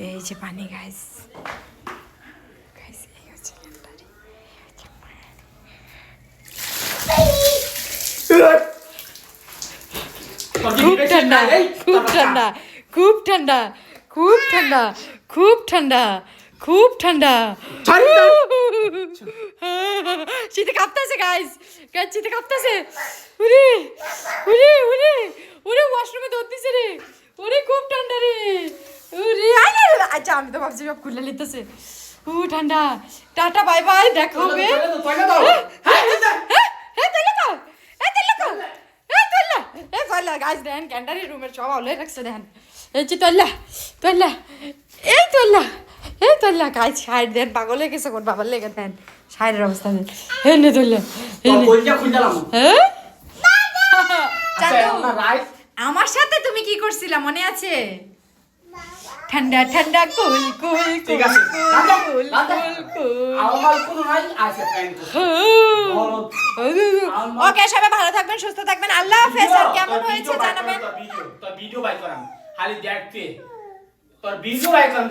এই যে পানি গাইস, গাইস এই হচ্ছে ক্যান্টারি, খুব ঠান্ডা, খুব ঠান্ডা, খুব ঠান্ডা, খুব ঠান্ডা, খুব ঠান্ডা, খুব ঠান্ডা, শীতে কাঁপতেছে গাইস, গাইস শীতে কাঁপতেছে, উরে উরে উরে উরে ওয়াশরুমে ধরতেছে রে, উরে খুব ঠান্ডা রে, উরে আচ্ছা আমি তো ভাবছি সব খুলে নিতেছে, ঠান্ডা, টাটা বাই বাই, দেখা হবে, গাইস দেন ক্যান্ডারি রুমের সব আউলে রাখছে দেন, এই যে তোল্লা তোল্লা, এই তোল্লা, এই তোল্লা গাইস সাইড দেন, পাগল হয়ে গেছে কোন বাবার লেগে দেন সাইডের অবস্থা দেন, এই নে তোল্লা, হ্যাঁ আমার সাথে তুমি কি করছিলা মনে আছে? ঠান্ডা ঠান্ডা কুল কুল কুল কুল ওকে সবাই ভালো থাকবেন, সুস্থ থাকবেন, আল্লাহ হাফেজ। আর কেমন হয়েছে জানাবেন। ভিডিও বাই করাম খালি দেখতে তোর ভিডিও বাই করাম।